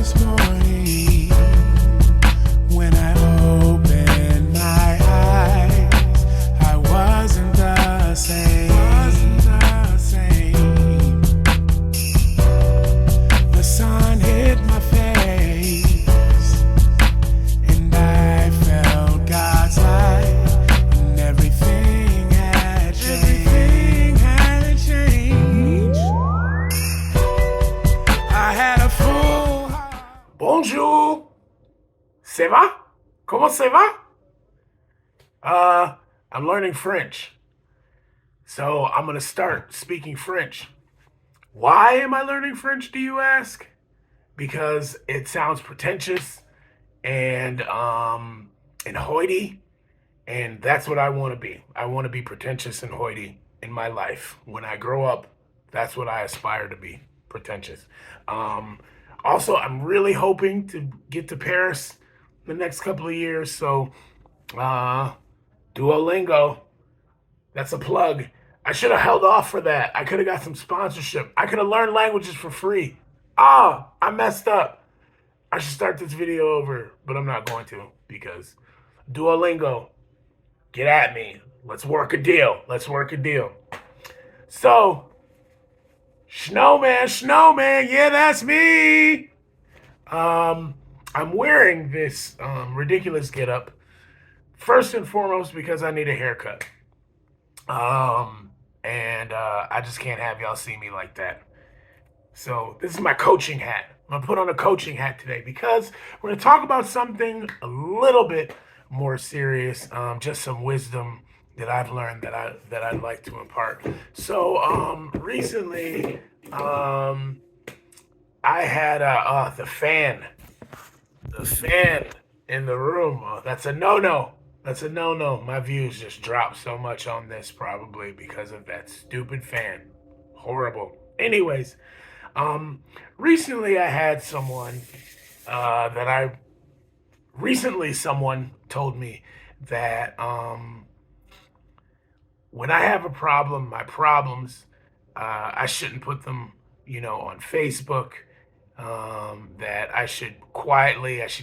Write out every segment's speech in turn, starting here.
this morning when I opened my eyes, I wasn't the same. The sun hit my face and I felt God's light, and everything had changed. I had a full heart. Bonjour. Ça va? Comment ça va? I'm learning French. So I'm going to start speaking French. Why am I learning French, do you ask? Because it sounds pretentious and hoity, and that's what I want to be. I want to be pretentious and hoity in my life. When I grow up, that's what I aspire to be, pretentious. Also, I'm really hoping to get to Paris the next couple of years, so Duolingo, that's a plug. I should have held off for that. I could have got some sponsorship. I could have learned languages for free. I messed up. I should start this video over, but I'm not going to because Duolingo, get at me. Let's work a deal. So, Snowman, yeah, that's me. I'm wearing this ridiculous getup first and foremost because I need a haircut. And I just can't have y'all see me like that. So this is my coaching hat. I'm gonna put on a coaching hat today because we're gonna talk about something a little bit more serious, just some wisdom that I've learned that I'd like to impart. So recently, I had the fan in the room. That's a no-no. My views just dropped so much on this probably because of that stupid fan. Horrible. Anyways, recently I had someone someone told me that when I have a problem, my problems, I shouldn't put them, on Facebook. That I should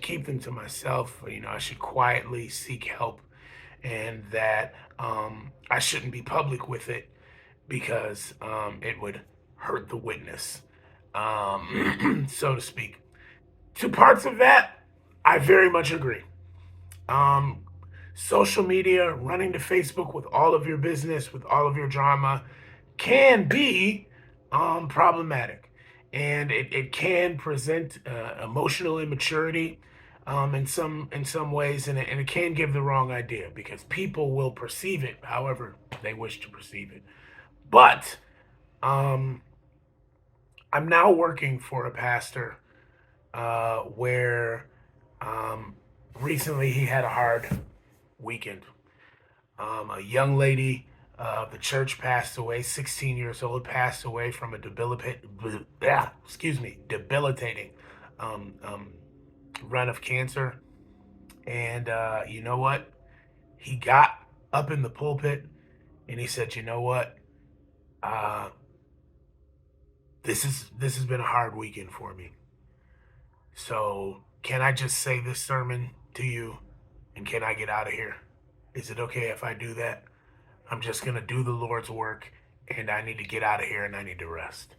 keep them to myself. I should quietly seek help, and that I shouldn't be public with it because it would hurt the witness, so to speak. Two parts of that, I very much agree. Social media, running to Facebook with all of your business, with all of your drama, can be problematic. And it can present emotional immaturity in some ways, and it can give the wrong idea because people will perceive it however they wish to perceive it. But I'm now working for a pastor where recently he had a hard weekend. A young lady of the church passed away, 16 years old, passed away from a debilitating run of cancer. And you know what? He got up in the pulpit and he said, "You know what? This has been a hard weekend for me. So can I just say this sermon to you, and can I get out of here? Is it okay if I do that? I'm just going to do the Lord's work, and I need to get out of here, and I need to rest."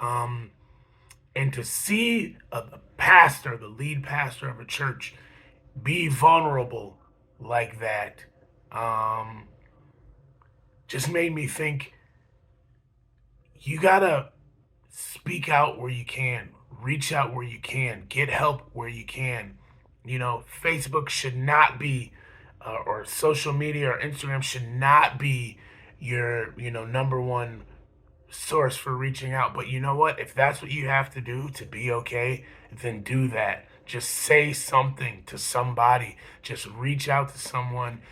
And to see a pastor, the lead pastor of a church, be vulnerable like that, just made me think, you got to speak out where you can, reach out where you can, get help where you can. Facebook should not be or social media or Instagram should not be your, number one source for reaching out. But you know what? If that's what you have to do to be okay, then do that. Just say something to somebody. Just reach out to someone.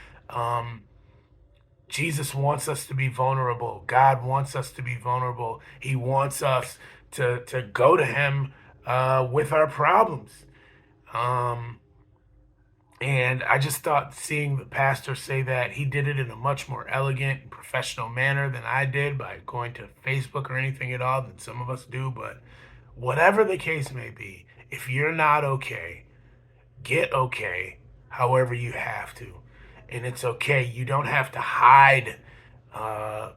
Jesus wants us to be vulnerable. God wants us to be vulnerable. He wants us to go to him with our problems. And I just thought seeing the pastor say that, he did it in a much more elegant and professional manner than I did by going to Facebook or anything at all than some of us do. But Whatever the case may be, if you're not okay, get okay however you have to. And it's okay. You don't have to hide uh,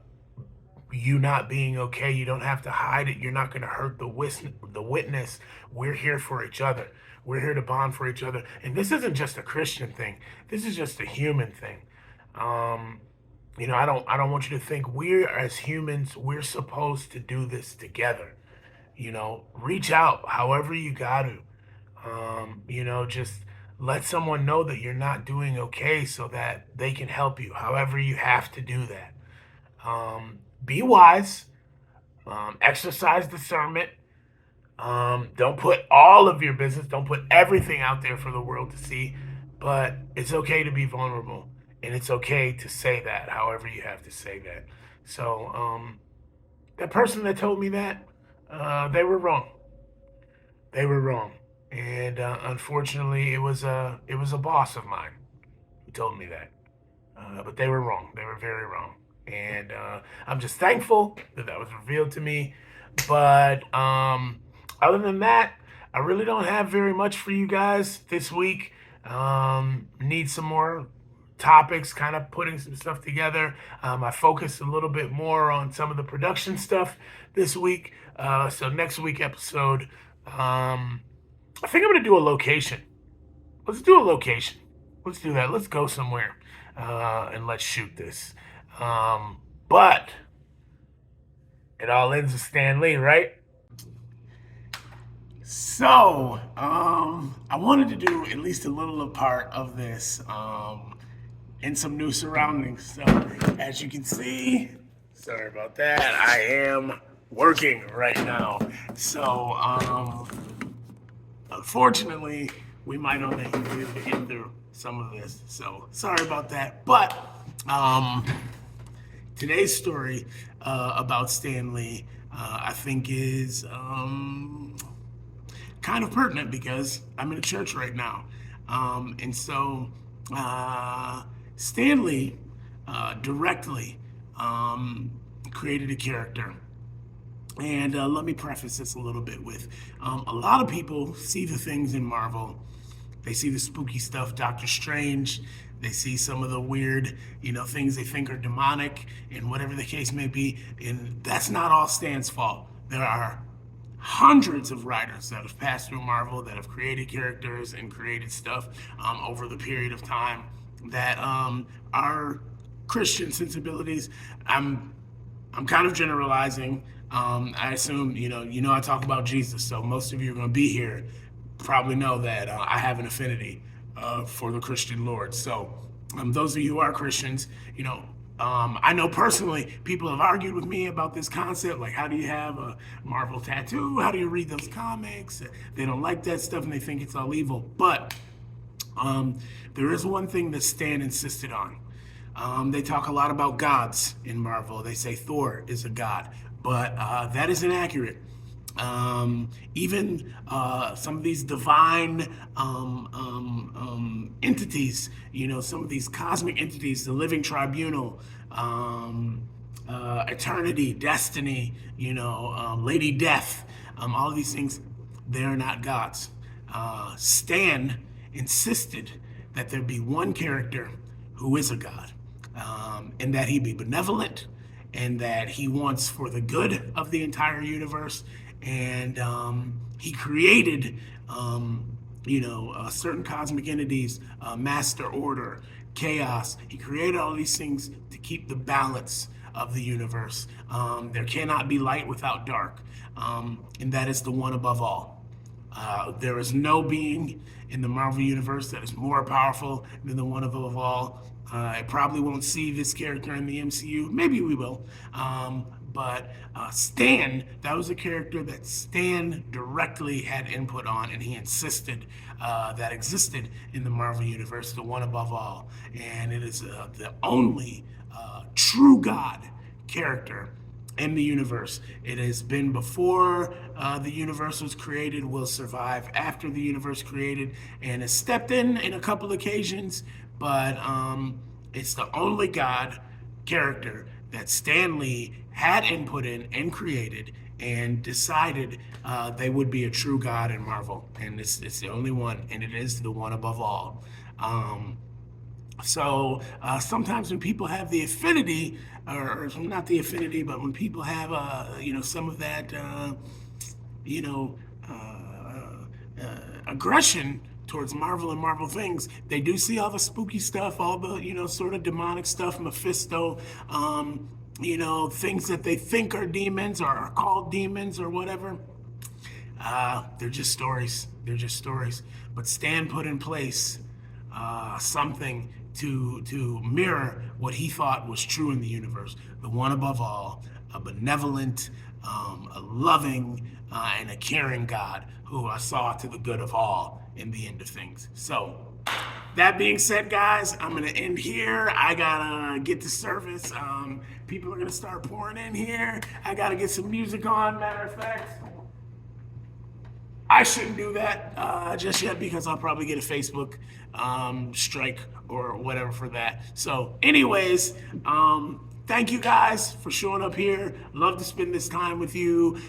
you not being okay. You don't have to hide it. You're not going to hurt the witness. We're here for each other. We're here to bond for each other. And this isn't just a Christian thing. This is just a human thing. Um, I don't want you to think we're as humans, we're supposed to do this together. Reach out however you got to. Just let someone know that you're not doing okay so that they can help you, however you have to do that. Be wise, exercise discernment. Don't put all of your business, don't put everything out there for the world to see, but it's okay to be vulnerable. And it's okay to say that, however you have to say that. So, that person that told me that, they were wrong. They were wrong, and unfortunately, it was a boss of mine who told me that. But they were wrong. They were very wrong, and I'm just thankful that that was revealed to me. But other than that, I really don't have very much for you guys this week. Need some more topics, kind of putting some stuff together. I focused a little bit more on some of the production stuff this week. So next week episode, I think I'm gonna do a location. Let's do a location. Let's do that. Let's go somewhere, and let's shoot this. But it all ends with Stan Lee, right? So, I wanted to do at least a little part of this in some new surroundings. So, as you can see, sorry about that, I am working right now. So, unfortunately, we might only be able to get through some of this. So, sorry about that. But, today's story about Stan Lee, I think, is kind of pertinent because I'm in a church right now. And so Stan Lee directly created a character. And let me preface this a little bit with a lot of people see the things in Marvel. They see the spooky stuff, Doctor Strange. They see some of the weird, things they think are demonic and whatever the case may be. And that's not all Stan's fault. There are hundreds of writers that have passed through Marvel that have created characters and created stuff over the period of time that are Christian sensibilities. I'm kind of generalizing. I assume I talk about Jesus, so most of you are going to be here probably know that I have an affinity for the Christian Lord. So those of you who are Christians, I know personally people have argued with me about this concept, like how do you have a Marvel tattoo? How do you read those comics? They don't like that stuff and they think it's all evil. But there is one thing that Stan insisted on. They talk a lot about gods in Marvel. They say Thor is a god, but that is inaccurate. Even some of these divine entities, some of these cosmic entities, the Living Tribunal, Eternity, Destiny, Lady Death, all of these things, they're not gods. Stan insisted that there be one character who is a god, and that he be benevolent, and that he wants for the good of the entire universe. And he created, certain cosmic entities, master order, chaos. He created all these things to keep the balance of the universe. There cannot be light without dark, and that is the one above all. There is no being in the Marvel Universe that is more powerful than the one above all. I probably won't see this character in the MCU. Maybe we will. But Stan, that was a character that Stan directly had input on, and he insisted that existed in the Marvel Universe, the one above all. And it is the only true God character in the universe. It has been before the universe was created, will survive after the universe created, and has stepped in a couple occasions, but it's the only God character that Stan Lee had input in and created, and decided they would be a true God in Marvel, and it's the only one, and it is the one above all. So sometimes when people have the affinity, or not the affinity, but when people have some of that you know aggression towards Marvel and Marvel things, they do see all the spooky stuff, all the sort of demonic stuff, Mephisto, things that they think are demons or are called demons or whatever. They're just stories. They're just stories. But Stan put in place something to mirror what he thought was true in the universe. The one above all, a benevolent, a loving, and a caring God who saw to the good of all in the end of things. So, that being said, guys, I'm going to end here. I got to get to service. People are going to start pouring in here. I got to get some music on, matter of fact. I shouldn't do that just yet because I'll probably get a Facebook strike or whatever for that. So anyways, thank you guys for showing up here. Love to spend this time with you.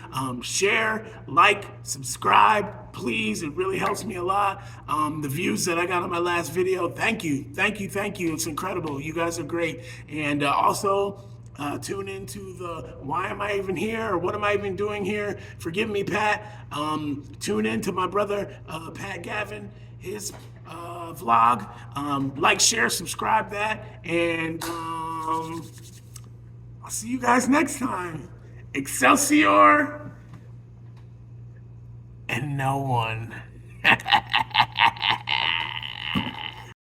Share, like, subscribe, please. It really helps me a lot. The views that I got on my last video, thank you. Thank you, thank you. It's incredible. You guys are great. And also, tune into the why am I even here or what am I even doing here? Forgive me, Pat. Tune in to my brother, Pat Gavin, his vlog. Like, share, subscribe that. And I'll see you guys next time. Excelsior and no one.